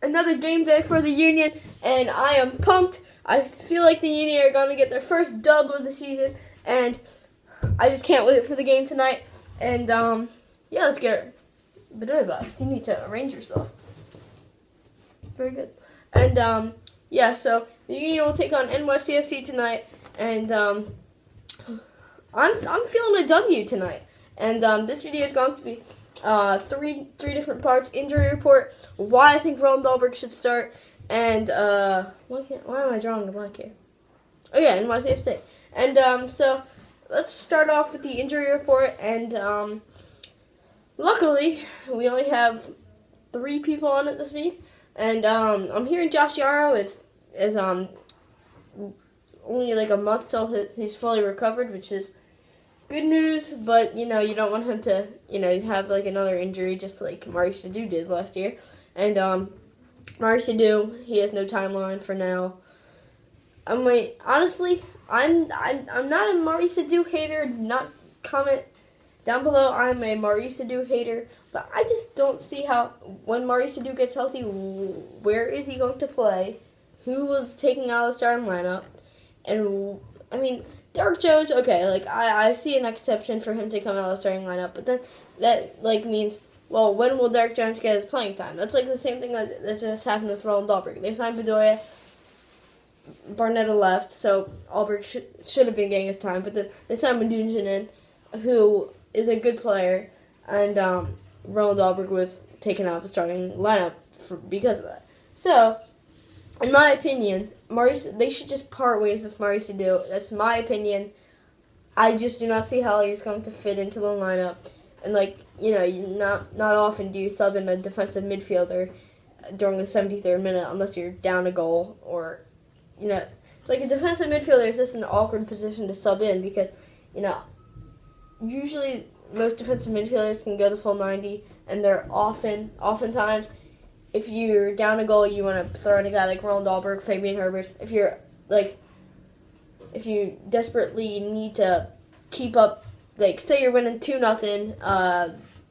another game day for the Union, and I am pumped. I feel like the Union are going to get their first dub of the season, and I just can't wait for the game tonight. And yeah, let's get Bedoya. You need to arrange yourself. Very good. And yeah, so the Union will take on NYCFC tonight, and I'm feeling a W tonight. And this video is going to be three different parts: injury report, why I think Roland Dahlberg should start, and why am I drawing a blank here? Oh yeah, NYCFC. And so let's start off with the injury report. And luckily we only have 3 people on it this week. And I'm hearing Josh Yaro is only like a month till he's fully recovered, which is good news. But you don't want him to have like another injury just like Maurice Sadu did last year. And Maurice Sadu, he has no timeline for now. Honestly, I'm not a Maurice Sadu hater. Not comment down below. I'm a Maurice Sadu hater. But I just don't see how, when Maurice Sadu gets healthy, where is he going to play? Who was taking out of the starting lineup? And, Derek Jones, okay, like, I see an exception for him to come out of the starting lineup, but then that, like, means, well, when will Derek Jones get his playing time? That's, like, the same thing that just happened with Roland Dahlberg. They signed Bedoya, Barnetta left, so Dahlberg should have been getting his time, but then they signed Madunjan in, who is a good player, and, Roland Dahlberg was taken out of the starting lineup because of that. So, in my opinion, they should just part ways with Maurice Sadu. That's my opinion. I just do not see how he's going to fit into the lineup. And not often do you sub in a defensive midfielder during the 73rd minute unless you're down a goal, or like a defensive midfielder is just an awkward position to sub in because usually most defensive midfielders can go the full 90, and they're oftentimes, if you're down a goal, you want to throw in a guy like Roland Dahlberg, Fabian Herbers. If you desperately need to keep up, like say you're winning 2-0,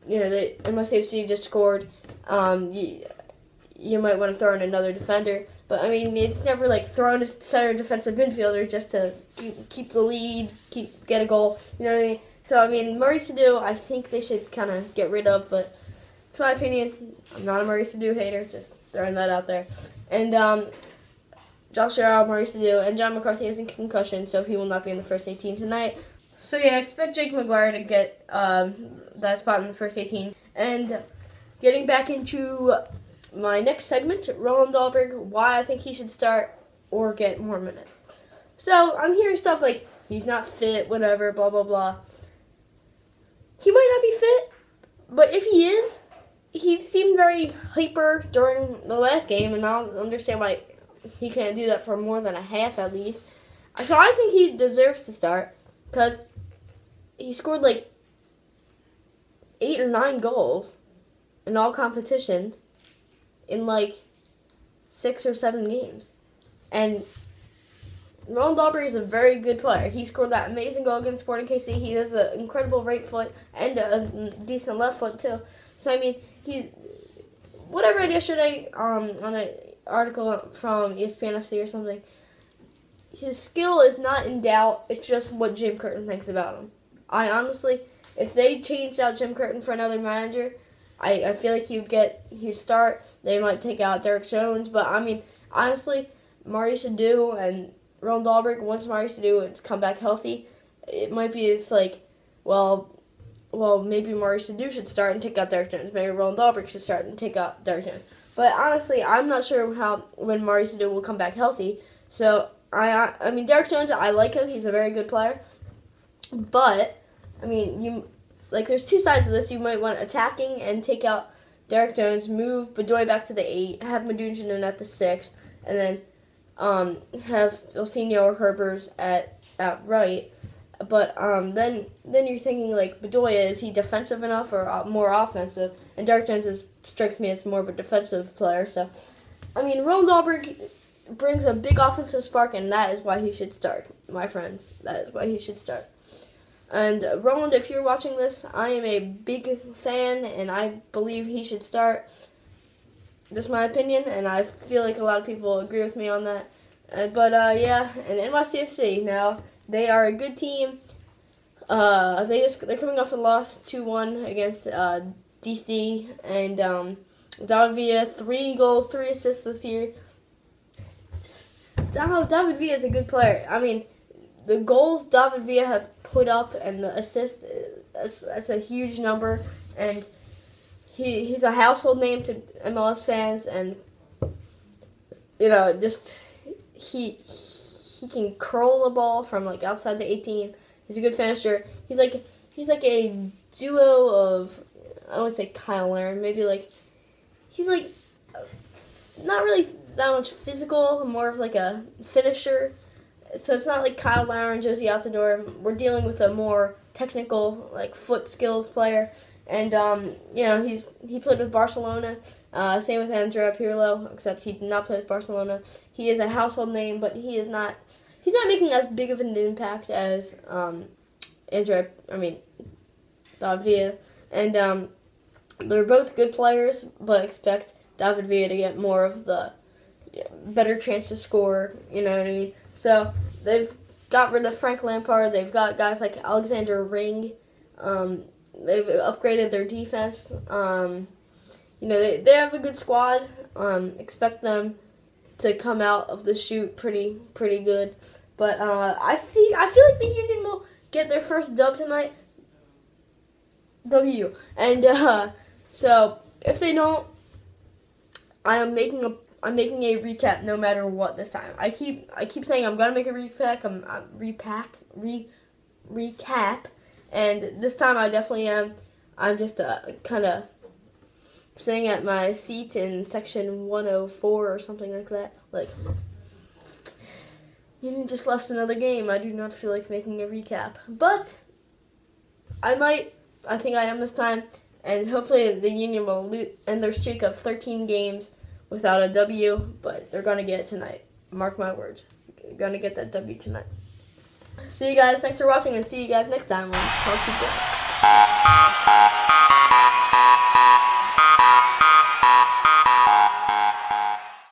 the NYCFC just scored, you might want to throw in another defender. But it's never like throwing a center defensive midfielder just to keep the lead, get a goal. You know what I mean? So, Maurice Sadu, I think they should kind of get rid of, but it's my opinion. I'm not a Maurice Sadu hater, just throwing that out there. And Josh Yaro, Maurice Sadu, and John McCarthy has a concussion, so he will not be in the first 18 tonight. So, yeah, I expect Jake McGuire to get that spot in the first 18. And getting back into my next segment, Roland Dahlberg, why I think he should start or get more minutes. So, I'm hearing stuff like, he's not fit, whatever, blah, blah, blah. He might not be fit, but if he is, he seemed very hyper during the last game, and I don't understand why he can't do that for more than a half at least. So I think he deserves to start, because he scored like 8 or 9 goals in all competitions in like 6 or 7 games. And Roland Dahlberg is a very good player. He scored that amazing goal against Sporting KC. He has an incredible right foot and a decent left foot too. So what I read yesterday on an article from ESPN FC or something, his skill is not in doubt. It's just what Jim Curtin thinks about him. I honestly, if they changed out Jim Curtin for another manager, I feel like he'd start. They might take out Derek Jones, but honestly, Maurice Sadu and Roland Dahlberg, once Maurice Sadu would come back healthy, it might be well, maybe Maurice Sadu should start and take out Derek Jones. Maybe Roland Dahlberg should start and take out Derek Jones. But honestly, I'm not sure when Maurice Sadu will come back healthy. So Derek Jones, I like him. He's a very good player. But there's 2 sides of this. You might want attacking and take out Derek Jones, move Bedoya back to the 8, have Madunjan in at the 6, and then have Ilsinho or Herbers at right. But then you're thinking like, Bedoya, is he defensive enough or more offensive? And Derek Jones strikes me as more of a defensive player. So Roland Dahlberg brings a big offensive spark, and that is why he should start, my friends. That is why he should start. And Roland, if you're watching this, I am a big fan, and I believe he should start. just my opinion, and I feel like a lot of people agree with me on that. But yeah, and NYCFC now, they are a good team. They're coming off a loss 2-1 against DC, and David Villa, 3 goals, 3 assists this year. David Villa is a good player. I mean, the goals David Villa have put up and the assist, that's a huge number, and he's a household name to MLS fans, and just he can curl the ball from like outside the 18. He's a good finisher. He's like a duo of, I wouldn't say Kyle Larin, maybe like he's like not really that much physical, more of like a finisher. So it's not like Kyle Larin, Josie Altidore. We're dealing with a more technical, like foot skills player, and he played with Barcelona. Same with Andrea Pirlo, except he did not play with Barcelona. He is a household name, but he's not making as big of an impact as David Villa. And they're both good players, but expect David Villa to get more of the better chance to score, you know what I mean? So they've got rid of Frank Lampard. They've got guys like Alexander Ring. They've upgraded their defense. They have a good squad. Expect them to come out of the chute pretty good. But I feel like the Union will get their first dub tonight. W. And so if they don't, I'm making a recap no matter what this time. I keep saying I'm gonna make a recap, and this time I definitely am. I'm just kind of sitting at my seat in section 104 or something like that. Like, Union just lost another game. I do not feel like making a recap, but I might. I think I am this time, and hopefully the Union will end their streak of 13 games without a W, but they're going to get it tonight. Mark my words. They're going to get that W tonight. See you guys. Thanks for watching, and see you guys next time on Talk to Joe.